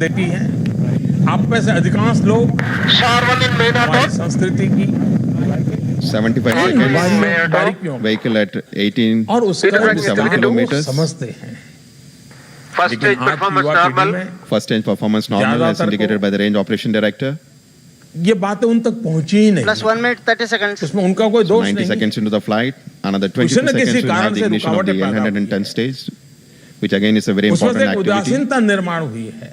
देती हैं। आप में से अधिकांश लोग हमारी संस्कृति की 75 seconds. Vehicle at 18 और उसका 27 kilometers. समझते हैं। First stage performance normal. First stage performance normal as indicated by the range operation director. ये बातें उन तक पहुंची ही नहीं। Plus 1 minute 30 seconds. उसमें उनका कोई दोष 90 नहीं। seconds into the flight, another 22 seconds will have the ignition of the L110 stage, which again is a very important activity. उदासीनता निर्माण हुई है।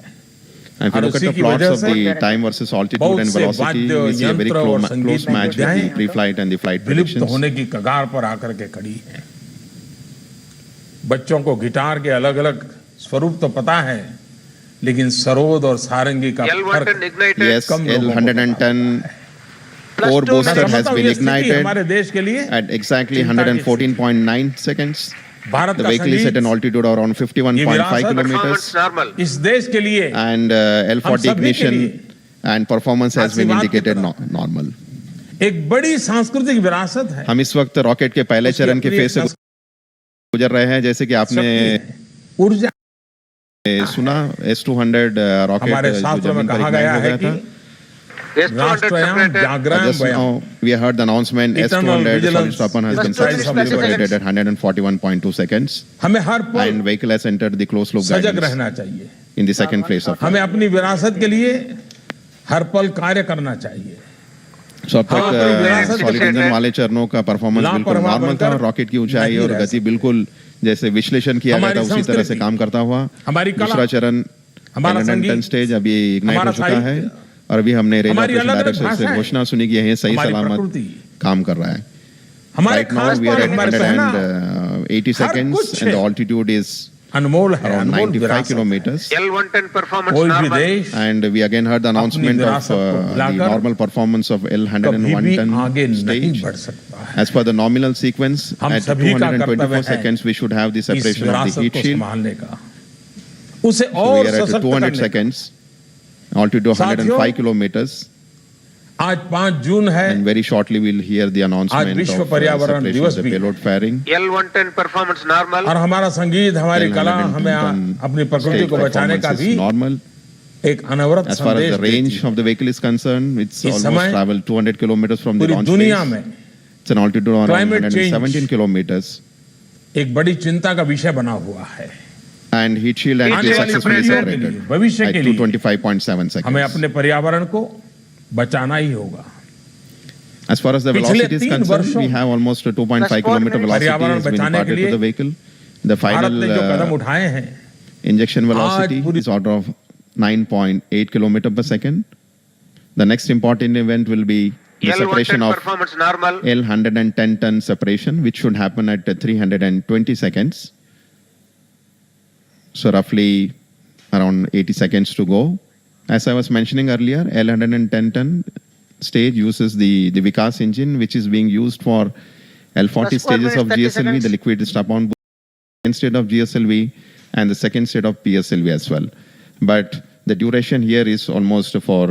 And if you look at the plots of the time versus altitude and velocity, we see a very close match with the pre-flight and the flight predictions. होने की कगार पर आकर के खड़ी है। बच्चों को गिटार के अलग-अलग स्वरूप तो पता है, लेकिन सरोद और सारंगी का फर्क Yes, L110 core booster has been ignited हमारे देश के लिए at exactly 114.9 seconds. Bharat The का vehicle is at an altitude of around 51.5 kilometers. इस देश के लिए And L40 ignition and performance has been indicated normal. एक बड़ी सांस्कृतिक विरासत है। हम इस वक्त रॉकेट के पहले चरण के फेज से गुजर रहे हैं, जैसे कि आपने ऊर्जा सुना S200 रॉकेट हमारे शास्त्रों में कहा गया है कि राष्ट्रयाम जागरण व्यायाम we heard the announcement S200 solid stopper has been successfully separated at 141.2 seconds. हमें हर पल And vehicle has entered the closed loop सजग guidance रहना चाहिए। in the second phase of हमें अपनी विरासत के लिए हर पल कार्य करना चाहिए। So अब तक सॉलिड इंजन वाले चरणों का परफॉर्मेंस बिल्कुल नॉर्मल था और रॉकेट की ऊंचाई और गति बिल्कुल जैसे विश्लेषण किया गया था उसी तरह से काम करता हुआ। दूसरा चरण L110 स्टेज अभी इग्नाइट हो चुका है और अभी हमने रेंज ऑपरेशन डायरेक्टर से घोषणा सुनी कि यह सही सलामत काम कर रहा है। Right now we are at 180 seconds and the altitude is अनमोल है, around 95 kilometers. L110 performance कोई भी normal. देश And we again heard the announcement of the normal performance of L110 आगे नहीं stage. बढ़ सकता है। As per the nominal sequence, at 224 seconds we should have the separation of the heat shield. उसे So और we are at सशक्त 200 करने seconds, altitude 105 kilometers. आज 5 जून है And very shortly we'll hear the announcement विश्व of पर्यावरण separation दिवस of the भी payload fairing. L110 performance normal. और हमारा संगीत हमारी कला हमें अपनी प्रकृति Stage को बचाने का performance भी is normal. एक अनवरत As far as the संदेश range देती of the vehicle is concerned, it's इस almost समय traveled 200 kilometers from the पूरी launch दुनिया phase. में It's an altitude of around climate 117 change kilometers. एक बड़ी चिंता का विषय बना हुआ है। And heat shield has been आने वाली successfully पीढ़ियों के लिए, separated भविष्य at के लिए 225.7 हमें seconds. अपने पर्यावरण को बचाना ही होगा। As far as the पिछले velocity is 3 concerned, वर्षों we have almost a 2.5 kilometer velocity पर्यावरण has been बचाने के imparted to लिए the vehicle. The Bharat final ने जो कदम उठाए हैं injection velocity पूरी- is order of 9.8 kilometer per second. The next important event will be the separation L110 of performance normal. L110 ton separation, which should happen at 320 seconds. So roughly around 80 seconds to go. As I was mentioning earlier, L110 ton stage uses the Vikas engine, which is being used for L40 Plus 4 stages of minutes, 30 GSLV, the seconds. liquid strap-on second state of GSLV, and the second state of PSLV as well. But the duration here is almost for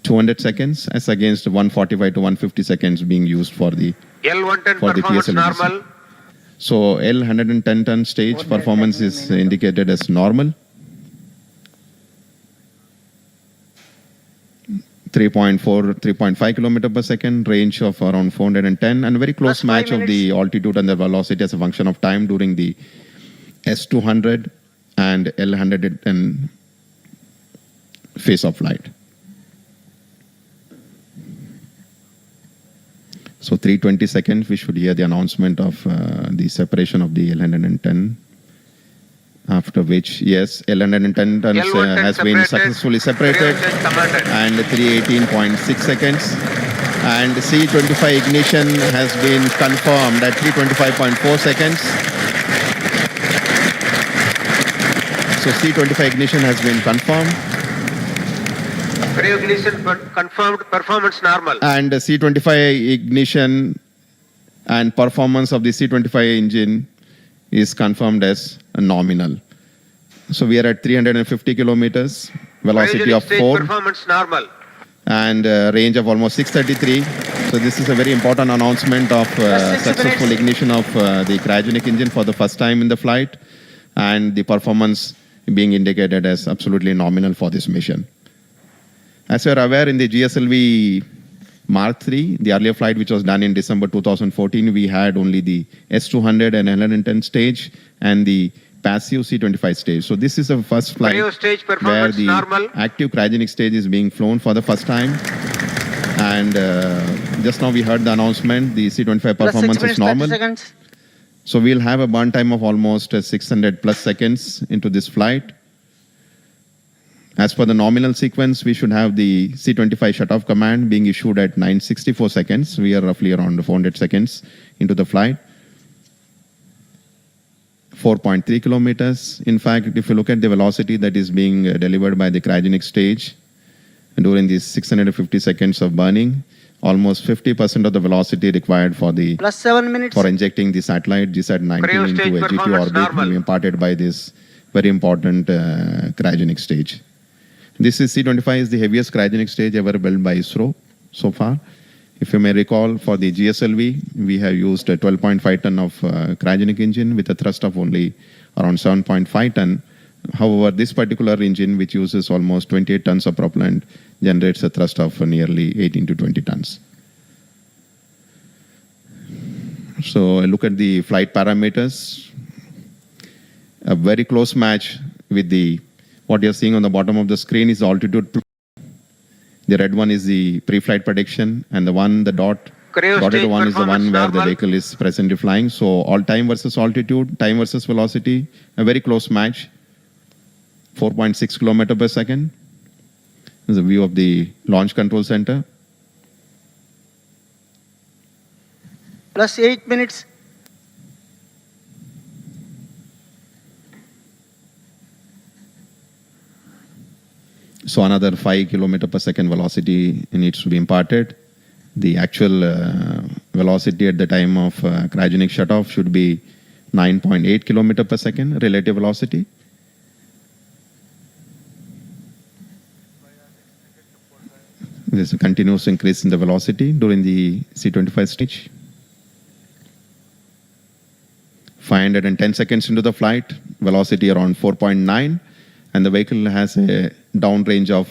200 seconds as against 145 to 150 seconds being used for the L110 For the performance PSLV. normal. So L110 ton stage performance is indicated as normal. 3.5 kilometer per second, range of around 410, and a very close Plus 5 match of the minutes. altitude and the velocity as a function of time during the S200 and L110 phase of flight. So 320 seconds, we should hear the announcement of the separation of the L110. After which, yes, L110 tons L110 has been separated. successfully separated, Commanded. and 318.6 seconds. And C25 ignition has been confirmed at 325.4 seconds. So C25 ignition has been confirmed. Re-ignition confirmed. Performance normal. And C25 ignition and performance of the C25 engine is confirmed as nominal. So we are at 350 kilometers, velocity Cryogenic of stage 4, performance normal. and range of almost 633. So this is a very important announcement of 60 successful minutes. ignition of the cryogenic engine for the first time in the flight, and the performance being indicated as absolutely nominal for this mission. As you are aware, in the GSLV Mk III, the earlier flight which was done in December 2014, we had only the S200 and L110 stage and the passive C25 stage. So this is the first flight where the active cryogenic stage is being flown for the first time. And just now we heard the announcement, the C25 performance is normal. So we'll have a burn time of almost 600 plus seconds into this flight. As per the nominal sequence, we should have the C25 shutoff command being issued at 964 seconds. We are roughly around 400 seconds into the flight. 4.3 kilometers. In fact, if you look at the velocity that is being delivered by the cryogenic stage during these 650 seconds of burning, almost 50% of the velocity required for the for injecting the satellite GSAT-19 into a G2 orbit will be imparted by this very important cryogenic stage. This is C25 is the heaviest cryogenic stage ever built by ISRO so far. If you may recall, for the GSLV, we have used a 12.5 ton of cryogenic engine with a thrust of only around 7.5 ton. However, this particular engine, which uses almost 28 tons of propellant, generates a thrust of nearly 18 to 20 tons. So look at the flight parameters. A very close match with the what you're seeing on the bottom of the screen is the altitude. The red one is the pre-flight prediction, and the dotted one is the one where the vehicle is presently flying. So all time versus altitude, time versus velocity, a very close match. 4.6 kilometer per second. This is a view of the launch control center. Plus 8 minutes. So another 5 kilometer per second velocity needs to be imparted. The actual velocity at the time of cryogenic shutoff should be 9.8 kilometer per second relative velocity. There's a continuous increase in the velocity during the C25 stage. 510 seconds into the flight, velocity around 4.9, and the vehicle has a downrange of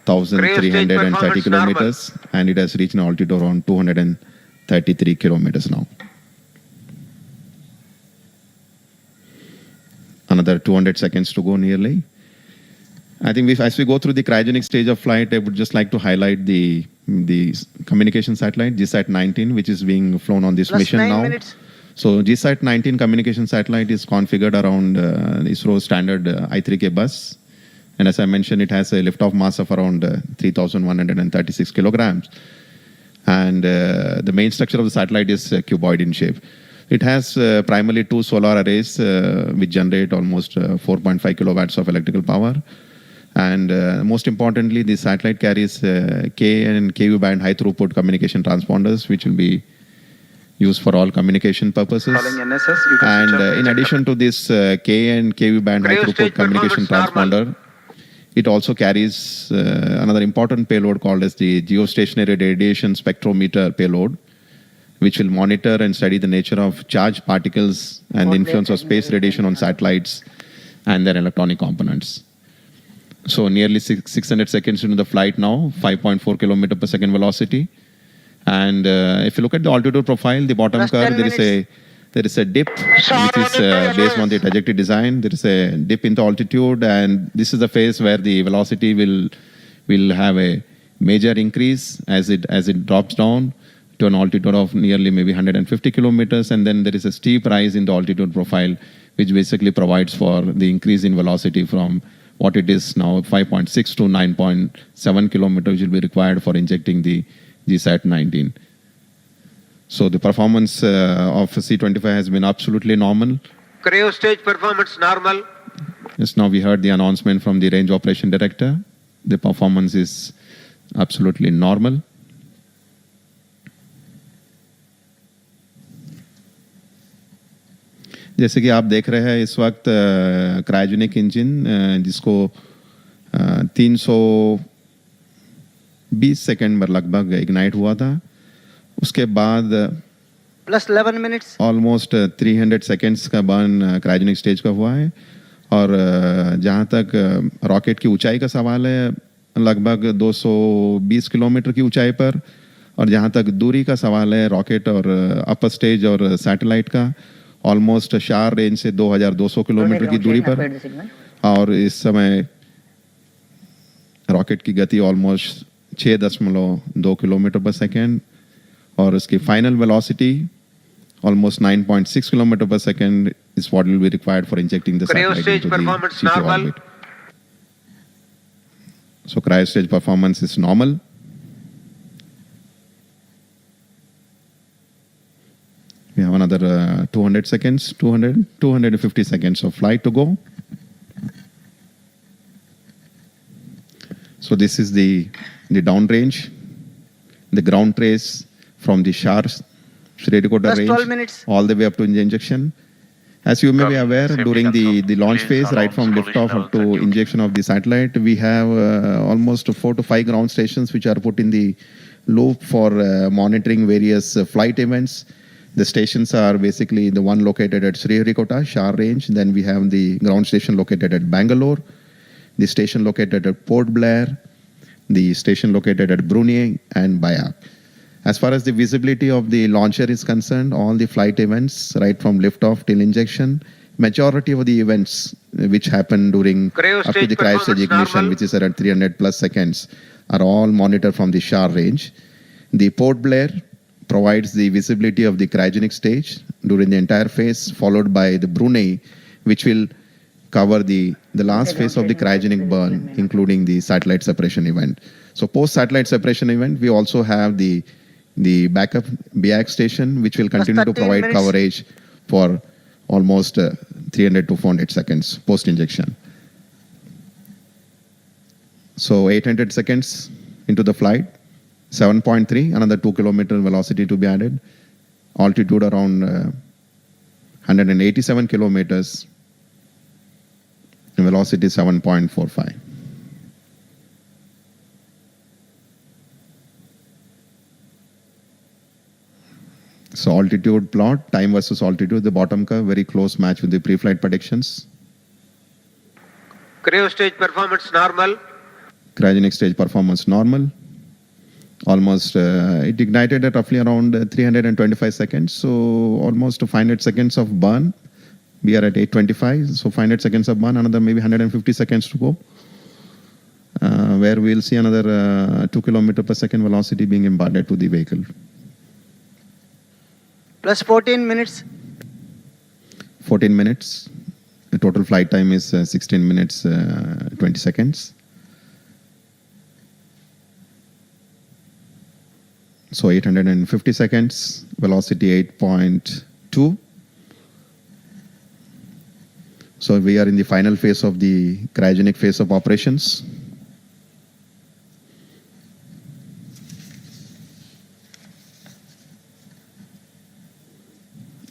1,330 kilometers, and it has reached an altitude around 233 kilometers now. Another 200 seconds to go nearly. I think as we go through the cryogenic stage of flight, I would just like to highlight the communication satellite, GSAT-19, which is being flown on this mission now. Minutes. So GSAT-19 communication satellite is configured around ISRO standard I3K bus. And as I mentioned, it has a liftoff mass of around 3,136 kilograms. And the main structure of the satellite is cuboid in shape. It has primarily two solar arrays which generate almost 4.5 kilowatts of electrical power. And most importantly, the satellite carries K and KU band high throughput communication transponders, which will be used for all communication purposes. And in addition to this K and KU band high throughput communication transponder, it also carries another important payload called as the geostationary radiation spectrometer payload, which will monitor and study the nature of charged particles and the influence of space radiation on satellites and their electronic components. So nearly 600 seconds into the flight now, 5.4 kilometer per second velocity. And if you look at the altitude profile, the bottom curve, there is a dip, which is based on the trajectory design. There is a dip into altitude, and this is the phase where the velocity will have a major increase as it drops down to an altitude of nearly maybe 150 kilometers, and then there is a steep rise in the altitude profile, which basically provides for the increase in velocity from what it is now, 5.6 to 9.7 kilometers, which will be required for injecting the GSAT-19. So the performance of C25 has been absolutely normal. Cryo stage performance normal. Just now we heard the announcement from the range operation director. The performance is absolutely normal. जैसे कि आप देख रहे हैं इस वक्त cryogenic engine जिसको 320 second पर लगभग इग्नाइट हुआ था, उसके बाद +11 minutes ऑलमोस्ट 300 सेकंड्स का बर्न क्रायोजेनिक स्टेज का हुआ है, और जहाँ तक रॉकेट की ऊंचाई का सवाल है, लगभग 220 किलोमीटर की ऊंचाई पर, और जहाँ तक दूरी का सवाल है रॉकेट और अपर स्टेज और सैटेलाइट का, ऑलमोस्ट शार रेंज से 2200 किलोमीटर की दूरी पर, और इस समय रॉकेट की गति ऑलमोस्ट 6.2 किलोमीटर पर सेकेंड, और उसकी final velocity almost 9.6 kilometer per second is what will be required for injecting the satellite Cryostage into the performance CP normal. orbit. So cryostage performance is normal. We have another 200 seconds, 250 seconds of flight to go. So this is the downrange, the ground trace from the SHARS Sriharikota Plus range 12 minutes. all the way up to injection. As you may be aware, during the launch phase, right from liftoff up to injection of the satellite, we have almost 4 to 5 ground stations which are put in the loop for monitoring various flight events. The stations are basically the one located at Sriharikota, Shar range. Then we have the ground station located at Bangalore, the station located at Port Blair, the station located at Brunei and Bayak. As far as the visibility of the launcher is concerned, all the flight events, right from liftoff till injection, majority of the events which happen during up to the cryostage ignition, which is around 300 plus seconds, are all monitored from the SHAR range. The Port Blair provides the visibility of the cryogenic stage during the entire phase, followed by the Brunei, which will cover the last phase of the cryogenic burn, including the satellite separation event. So post-satellite separation event, we also have the backup BIAC station, which will continue to provide coverage for almost 300 to 400 seconds post-injection. So 800 seconds into the flight, 7.3, another 2 kilometer velocity to be added, altitude around 187 kilometers, and velocity 7.45. So altitude plot, time versus altitude, the bottom curve, very close match with the pre-flight predictions. Cryostage performance normal. Cryogenic stage performance normal. Almost, it ignited at roughly around 325 seconds. So almost 500 seconds of burn. We are at 825, so 500 seconds of burn, another maybe 150 seconds to go. Where we'll see another 2 kilometer per second velocity being imparted to the vehicle. Plus 14 minutes. 14 minutes. The total flight time is 16 minutes 20 seconds. So 850 seconds, velocity 8.2. So we are in the final phase of the cryogenic phase of operations.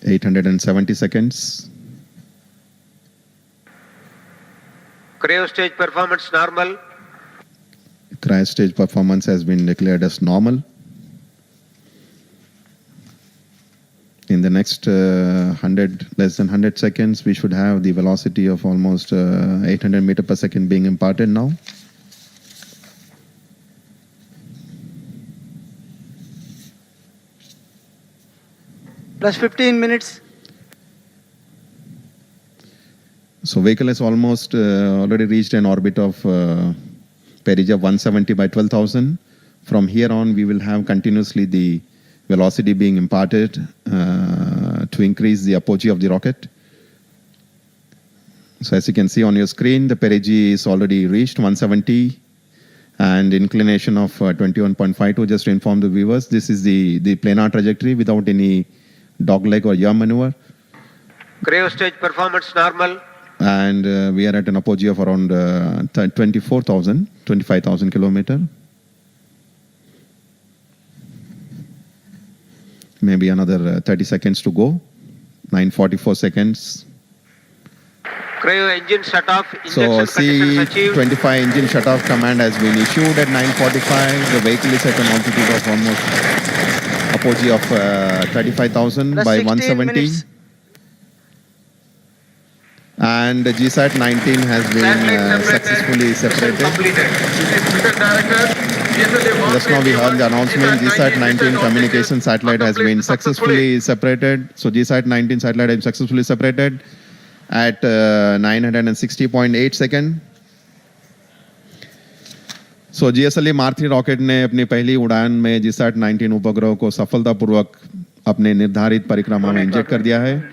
.870 seconds. Cryostage performance normal. Cryostage performance has been declared as normal. In the next less than 100 seconds, we should have the velocity of almost 800 meters per second being imparted now. Plus 15 minutes. So vehicle has almost already reached an orbit of perigee of 170 by 12,000. From here on, we will have continuously the velocity being imparted to increase the apogee of the rocket. So as you can see on your screen, the perigee is already reached 170 and inclination of 21.52. Just to inform the viewers, this is the planar trajectory without any dogleg or yaw maneuver. Cryostage performance normal. And we are at an apogee of around 25,000 kilometer. Maybe another 30 seconds to go. 944 seconds. Cryo engine shut off. So C-25 engine shut off command has been issued at 9:45. The vehicle is at an altitude of almost apogee of 35,000 by 170. Minutes. And GSAT-19 has been successfully separated. Just now we heard the announcement, GSAT-19 communication satellite has been successfully separated. So GSAT-19 satellite has been successfully separated at 960.8 seconds. So GSLV Mk III rocket ने अपनी पहली उड़ान में GSAT-19 उपग्रह को सफलतापूर्वक अपने निर्धारित परिक्रमा में इंजेक्ट कर दिया है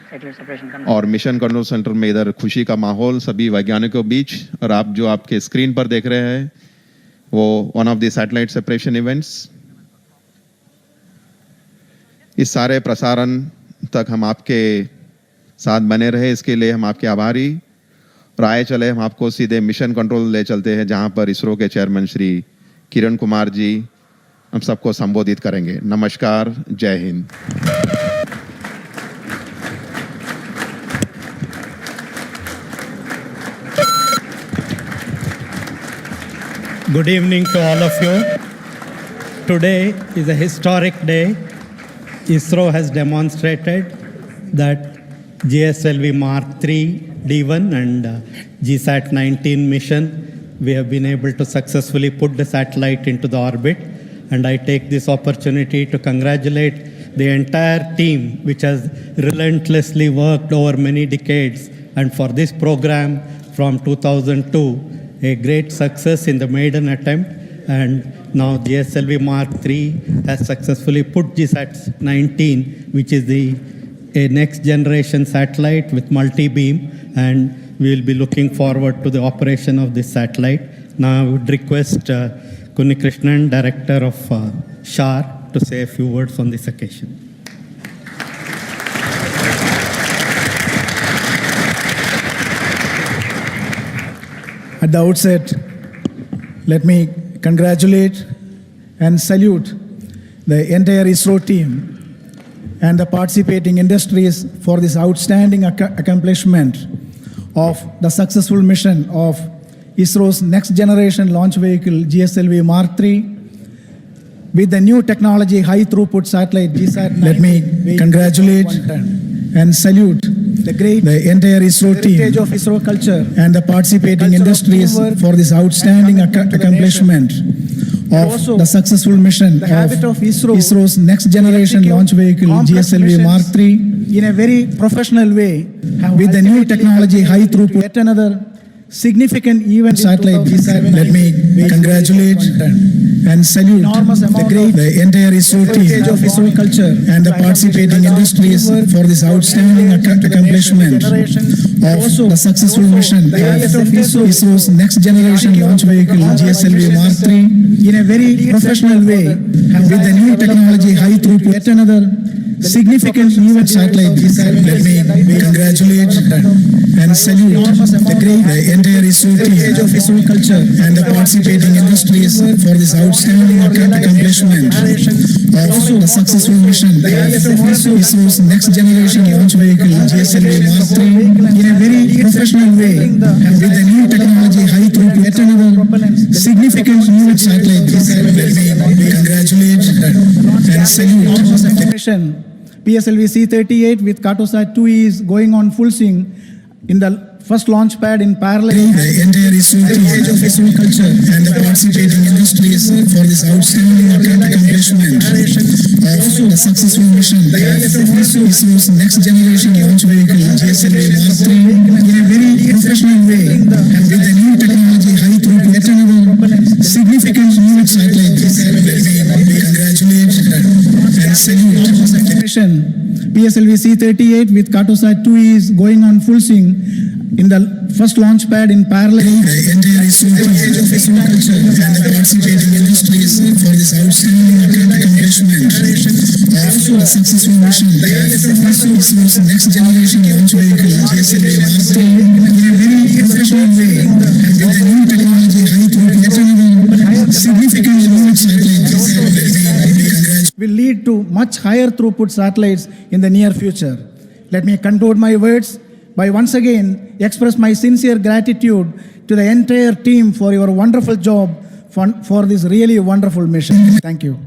और मिशन कंट्रोल सेंटर में इधर खुशी का माहौल सभी वैज्ञानिकों के बीच। और आप जो आपके स्क्रीन पर देख रहे हैं वो one of the satellite separation events. इस सारे प्रसारण तक हम आपके साथ बने रहे, इसके लिए हम आपके आभारी। और आए चले हम आपको सीधे मिशन कंट्रोल ले चलते हैं जहां पर इसरो के चेयरमैन श्री किरण कुमार जी हम सबको संबोधित करेंगे। नमस्कार, जय Hind. Good evening to all of you. Today is a historic day. ISRO has demonstrated that GSLV Mk III D1 and GSAT-19 mission, we have been able to successfully put the satellite into the orbit. And I take this opportunity to congratulate the entire team which has relentlessly worked over many decades. And for this program from 2002, a great success in the maiden attempt. And now GSLV Mk III has successfully put GSAT-19, which is a next generation satellite with multi-beam, and we will be looking forward to the operation of this satellite. Now I would request Kunnikrishnan, Director of SHAR, to say a few words on this occasion. At the outset, let me congratulate and salute the entire ISRO team and the participating industries for this outstanding accomplishment of the successful mission of ISRO's next generation launch vehicle GSLV Mk III with the new technology high throughput satellite GSAT. Let me congratulate and salute the entire ISRO team of ISRO culture and the participating industries for this outstanding accomplishment of the successful mission of ISRO's next generation launch vehicle GSLV Mk III in a very professional way with the new technology high throughput. Yet another significant event satellite GSAT. Let me congratulate and salute the entire ISRO team of ISRO culture and the participating industries for this outstanding accomplishment of the successful mission of ISRO's next generation launch vehicle GSLV Mk III in a very professional way with the new technology high throughput. Yet another significant event satellite GSAT. Let me congratulate and salute the entire ISRO team of ISRO culture and the participating industries for this outstanding accomplishment of the successful mission of ISRO's next generation launch vehicle GSLV Mk III in a very professional way with the new technology high throughput. Yet another significant event satellite GSAT. Let me congratulate and salute the mission. PSLV C-38 with Cartosat-2 is going on full swing in the first launch pad in parallel. The entire ISRO of ISRO culture and the participating industries for this outstanding accomplishment of the successful mission of ISRO's next generation launch vehicle GSLV Mk III in a very professional way and with the new technology high throughput. Yet another significant event satellite GSAT. Let me congratulate and salute the mission. PSLV C-38 with Cartosat-2 is going on full swing in the first launch pad in parallel. The entire ISRO of ISRO culture and the participating industries for this outstanding accomplishment of the successful mission of ISRO's next generation launch vehicle GSLV Mk III in a very professional way and with the new technology high throughput. Yet another significant event satellite will lead to much higher throughput satellites in the near future. Let me conclude my words by once again express my sincere gratitude to the entire team for your wonderful job for this really wonderful mission. Thank you.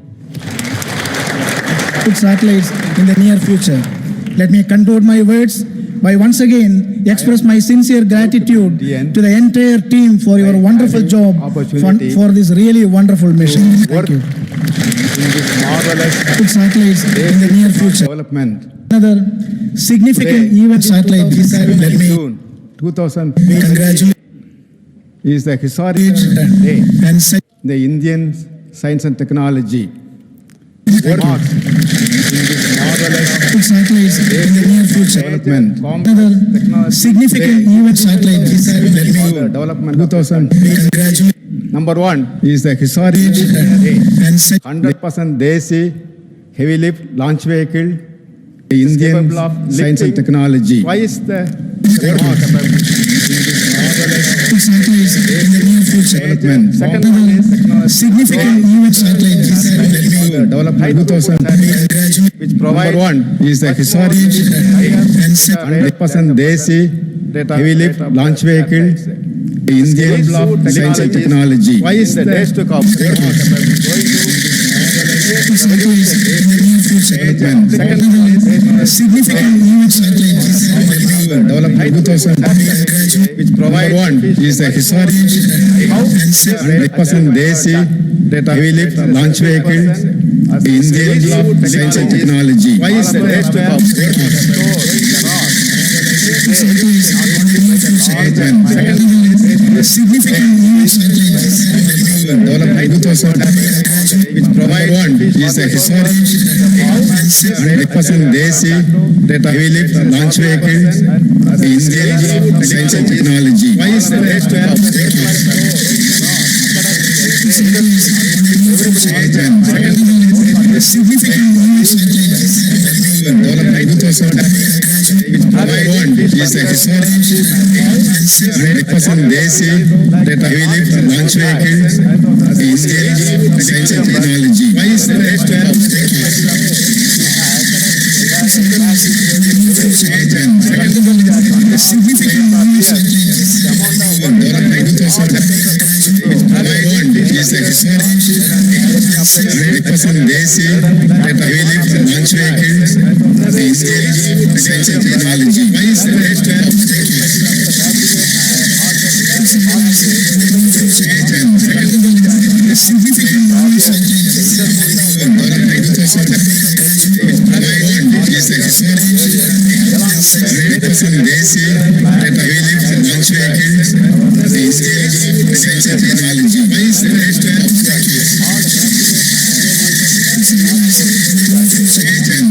Satellites in the near future. Let me conclude my words by once again express my sincere gratitude to the entire team for your wonderful job for this really wonderful mission. Thank you. In this marvelous Satellites in the near future. development. Another significant event satellite. Let me June 2000 congratulate is the historical day. and The Indian science and technology marks in this marvelous satellites in the near future. development. Another significant event satellite. Let me Development 2000. congratulate Number one is the historical day. and 100% Desi heavy lift launch vehicle. The Indian capable of science and lifting technology. Twice the satellites in the near future. development. Second one is Significant event satellite. development 2000, which provide one is the historical and 100% Desi heavy lift launch vehicle. The Indian science and technology. Twice the days to come. satellites in the near future. Second Significant event satellite. development 2000, which provide one is the historical 100% Desi heavy lift launch vehicle. The Indian science and technology. Twice the days to come. Significant event satellite. Development 2000, which provide one is the historical 100% Desi heavy lift launch vehicle. The Indian science and technology. Twice the days to come. Significant event satellite. Development 2000, which provide one is the historical 100% Desi heavy lift launch vehicle. The Indian science and technology. Twice the days to come. Significant event satellite. Development 2000, which provide one is the historical 100% Desi heavy lift launch vehicle. The Indian science and technology. Twice the days to come. Significant event satellite. Development 2000,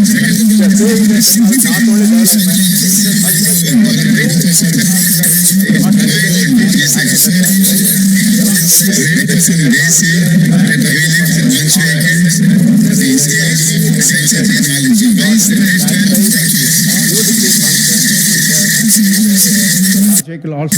which provide one is the historical 100% Desi heavy lift launch vehicle. The Indian science and technology. Twice the days to come. Vehicle also.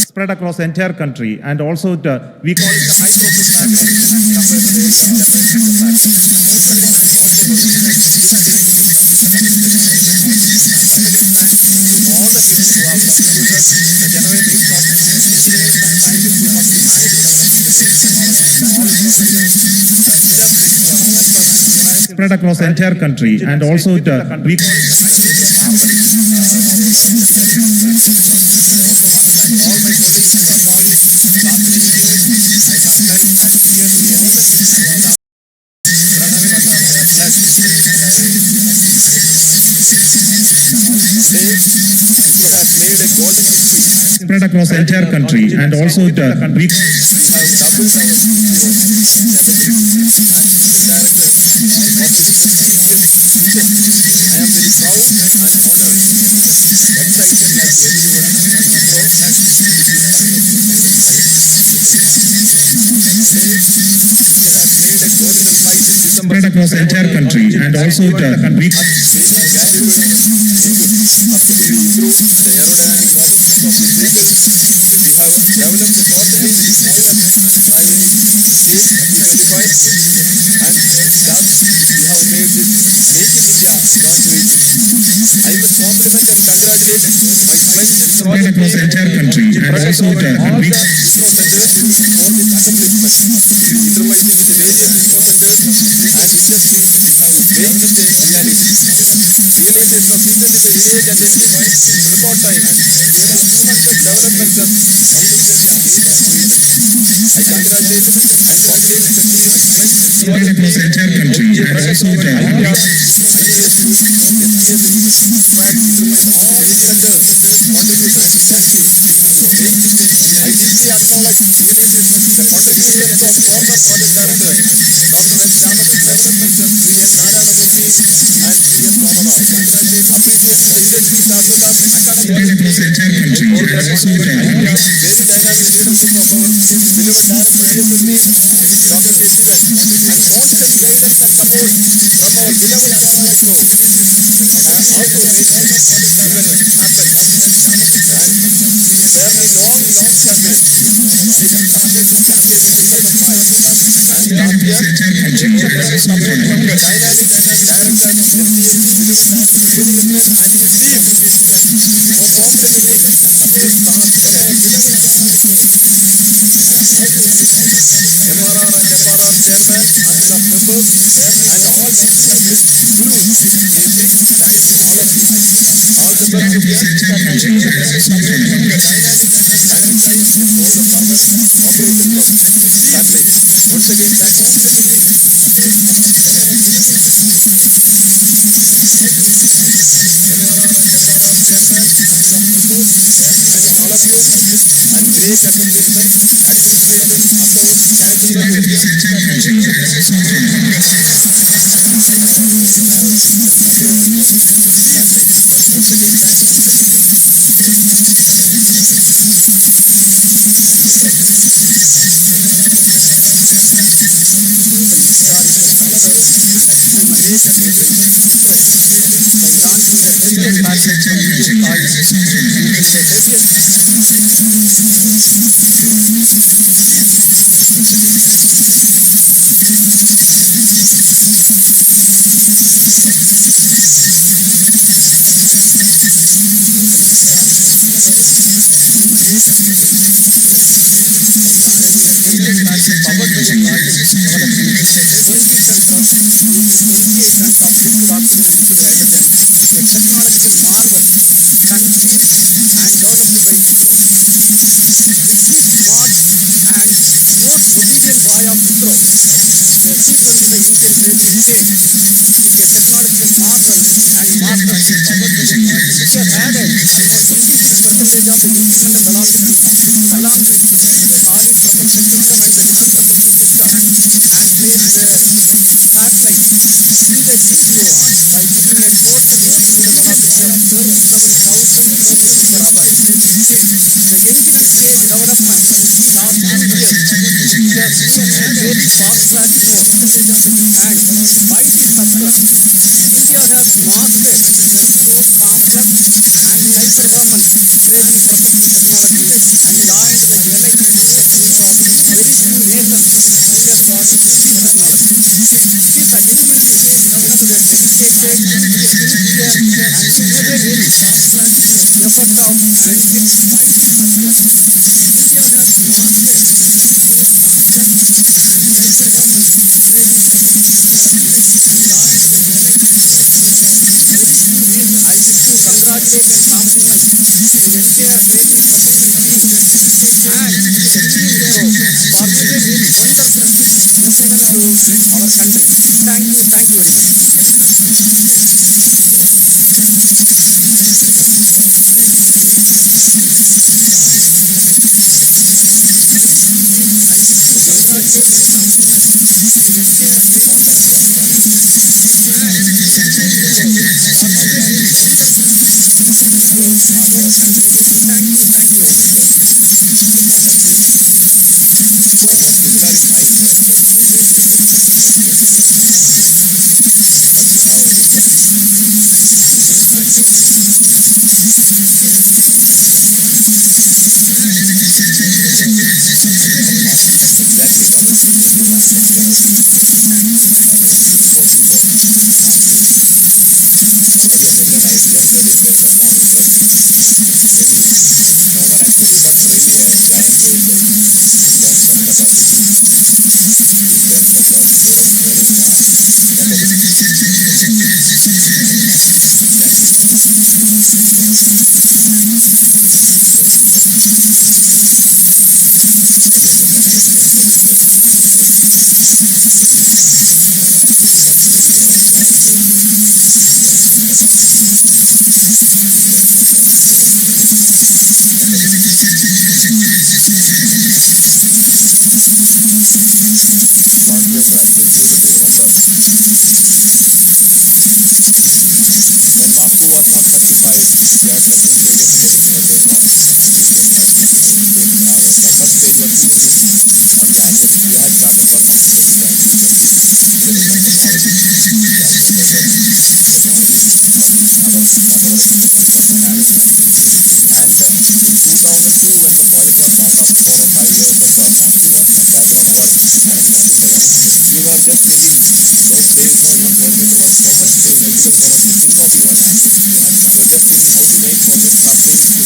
Spread across the entire country, and also we call it the high throughput spread across the entire country, and also we call it spread across the entire country, and also we spread across the entire country, and also we spread across the entire country, and also we spread across the entire country, and also spread across the entire country, and also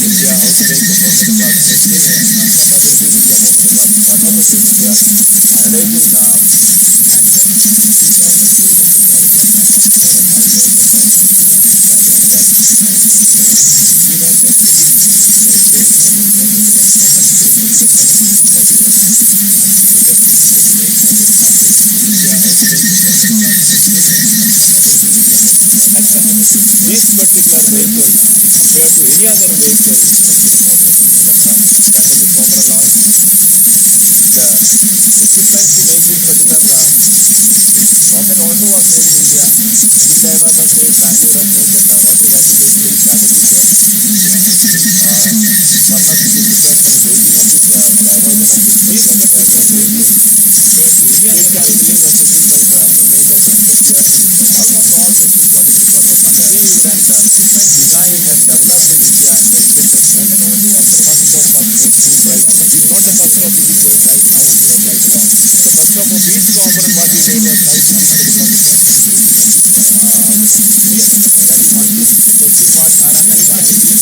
India, how to make This particular vehicle, compared to any other vehicle, that is a copper alloy, and equipment to make this particular rocket also was made in India. Hyundai was made, Bangalore was made, but also we had to make very challenges there. Pharma is prepared for the making of this version of this particular aircraft vehicle. Compared to any other challenges were facing by the major respect here. Almost all vehicles what is required were conceived and designed and developed in India and the Indian version. One scope was made too, but this is not the first scope which is going right now in flight form. The first scope of each component what we made was right in this particular that is one thing. Second thing what Narayana is asking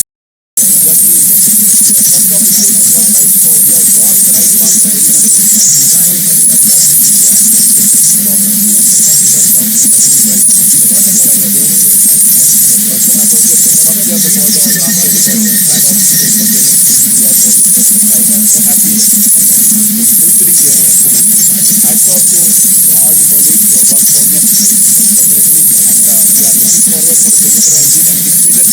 exactly the first of its was right. So we have gone in the right path where we have designed and developed in India and the Indian version of different components that we can. This is not the first scope. Every first and also second of the project last year it was flag off in Australia in New York for this flight. I'm so happy and that is fulfilling journey actually. Hats off to all the colleagues who have worked for this definitely, and we are looking forward for the Semicro engine and 6-meter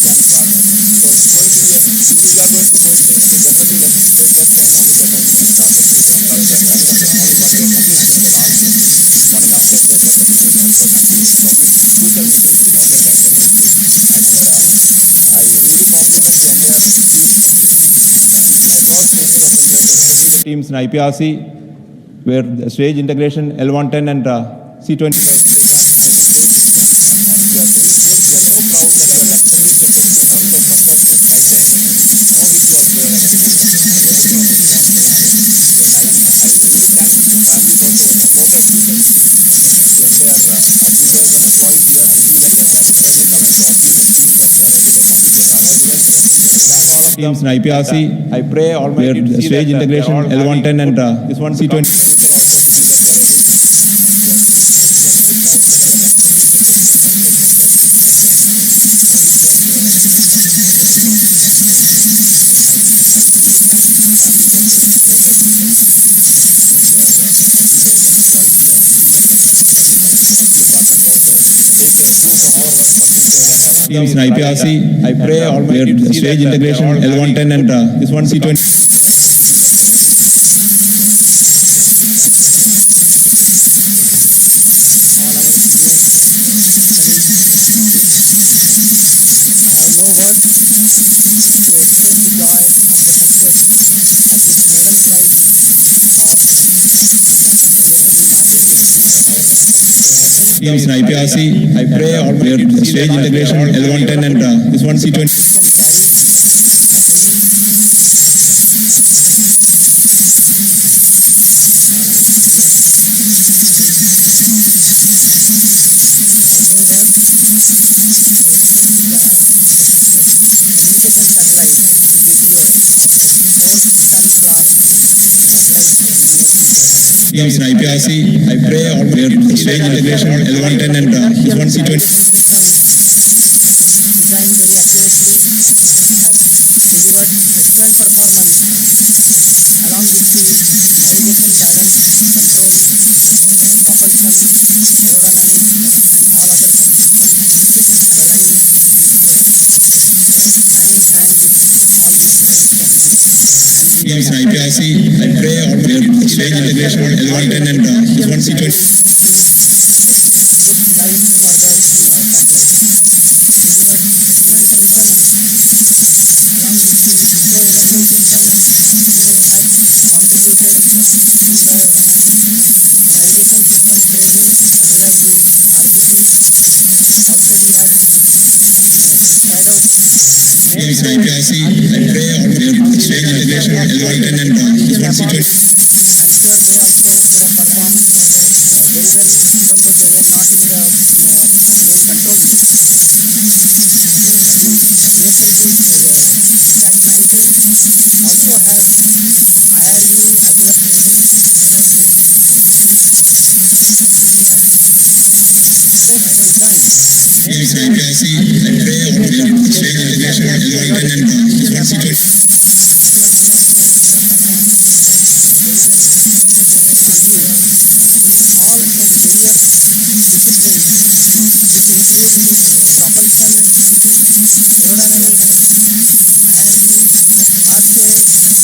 can part. So it's going to be you are going to go in test. Definitely that will take more time only that only the rocket will work, but only what we accomplished in the last 1.5 years definitely I am also happy. So future missions to come like that definitely, and I really compliment the entire team definitely, and I got 20% here definitely. Teams in IPRC, where the stage integration L110 and C20 were taken nice and safe. And we are so proud that you have accomplished the testing also successful maiden. No hitch was there actually. That was only one thing. Then I really thank the families also who supported the entire officers and employees here. I feel like a captain pilot also feel the team that we are able to accomplish the target. Thank all of teams in them. IPRC, I pray Almighty to see stage that integration they are all L110 and this one C20 vehicle also to see that they are ready. teams in IPRC, I pray Almighty to see stage that integration they are all L110 and this one C20. all our senior colleagues. I have no words to express the joy of the success of this maiden flight of GSLV Mark III. Teams in IPRC, I pray Almighty to see stage that integration L110 and this one C20. Can carry a heavy I have no words to express the joy of the success. Communication satellite to ISRO of 4-ton class satellite in the near future. Teams in IPRC, I pray Almighty to see stage that integration L110 and this one C20. Navigation system designed very accurately has delivered excellent performance along with the navigation guidance, control, propulsion, aerodynamics and all other subsystems working with you hand in hand with all these subsystems. Teams in IPRC, stage integration L110 and this one C20. Should guide further success. Delivered excellent performance along with the improvisation and UAMS contributed in the navigation system cruising as well as the RBC. Also we had an side out Teams in IPRC, stage integration L110 and this one C20. I'm sure they also could have performed very well even though they were not in the main control unit. GSLV dispatched 9 also have IRU Andhra Pradesh University also we have then I was joined. Please have your seat and pray on behalf of State Education and Environment University. All the various disciplines which include propulsion and engine, aerodynamics है, आज के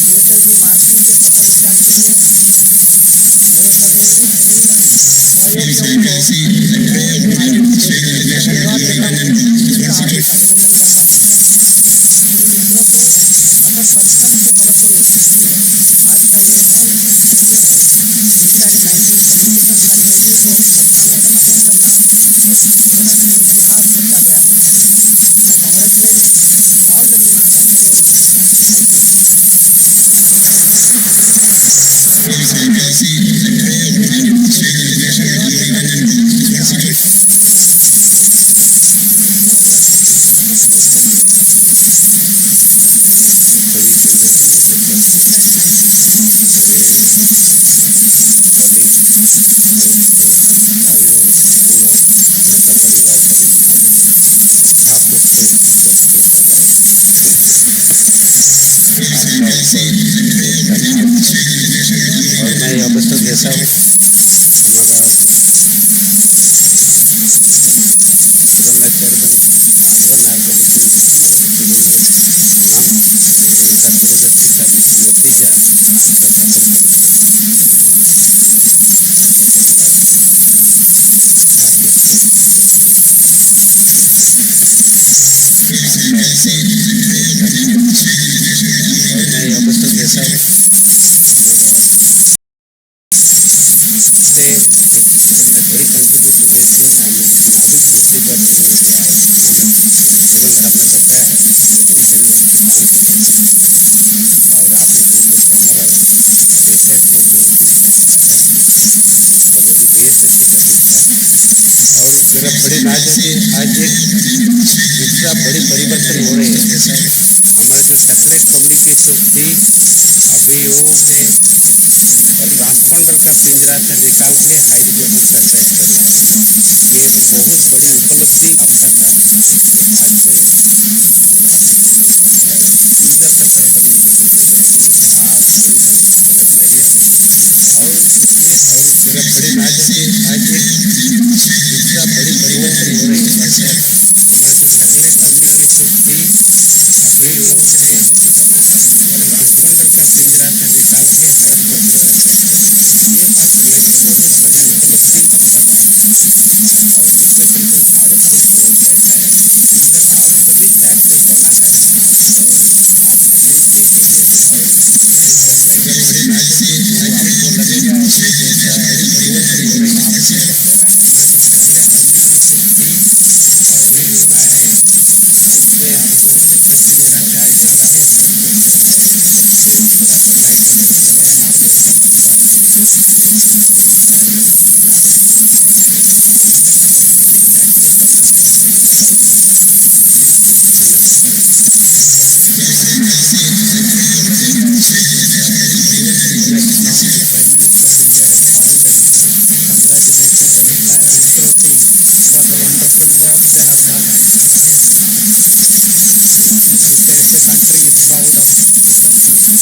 GSLV Mark III के सफल उड़ान के लिए मेरे सभी Please have सहयोगियों your को seat and pray on behalf of State Education and Environment University. अभिनंदन करता हूँ इसरो के अथक परिश्रम के फलस्वरूप आज का ये ईशानी 1977 सर्वे को पक्का मेडल अटेन करना एरोडायनामिक लिहाज से किया गया है I congratulate all the new subsidiaries. Thank you. Please have your seat and pray on behalf of State Education and Environment University. Please have your seat and pray on behalf of State Education and और Environment. मैं यहाँ पुस्तक जैसा हूँ हमारा द्रोणाचार्य माधवन आश्रम की हमारे जीवन में नाम उनका दूरदर्शिता नतीजा आज का सफल Please have your seat and pray on behalf of State Education and और Environment. मैं यहाँ पुस्तक जैसा हूँ से एक जो मैं बड़ी कंट्रीब्यूशन देती हूँ नाभिक दृष्टि पर जो मुझे आज मानव जीवन का हमने बताया देश के लिए काम करें और आप यहाँ जो कैमरा रिसर्च है तो ये जरूरी बेस है टिका दिखता और मेरा बड़ी नाज है कि आज एक दूसरा बड़ी परिवर्तन हो रही है हमारा जो सैटेलाइट कम्युनिकेशन थी अभी वो है ट्रांसपोंडर का पिंजरा से निकाल के हाई फ्रिक्वेंसी सैटेलाइट करना है ये बहुत बड़ी उपलब्धि अवसर था आज से और आगे यूजर सफर कम्युनिकेशन हो जाएगी ये तो आज बड़ी डेवलपमेंट है और इसमें और मेरा बड़ी नाज है कि आज एक दूसरा बड़ी परिवर्तन हो रही है हमारा जो सैटेलाइट कम्युनिकेशन थी अभी वो है ट्रांसपोंडर का पिंजरा से निकाल के हाई फ्रिक्वेंसी ये बात जो है तो बहुत बड़ी उपलब्धि अवसर है और इससे करीबन 550 वेबसाइट है आप सभी टैग से करना है और आप कमेंट देखेंगे और इसमें और मैं बड़ी नाज है कि आपको लगेगा ये जैसा बड़ी परिवर्तन हो रही है आपसे हमारा जो सैटेलाइट कम्युनिकेशन थी अभी मैं उसमें अपना फ्यूचर के मेरा जायजा लाने सबसे ऊपर सप्लाई करने के लिए आपको धन्यवाद देना और सारे सब मिला ये सारे काम आप सभी टैग से करना है please do join us Prime Minister of India has called and congratulated the entire ISRO team for the wonderful work they have done. He says the country is proud of this achievement.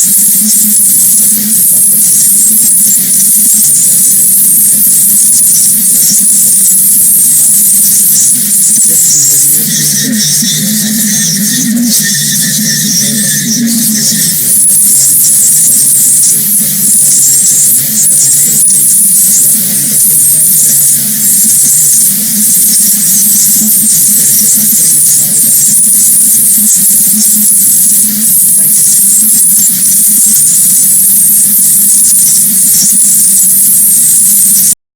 Let me also take this opportunity to once again congratulate each and every member of ISRO for this wonderful task. Just in the near future, we are not He says the country is proud of this wonderful achievement.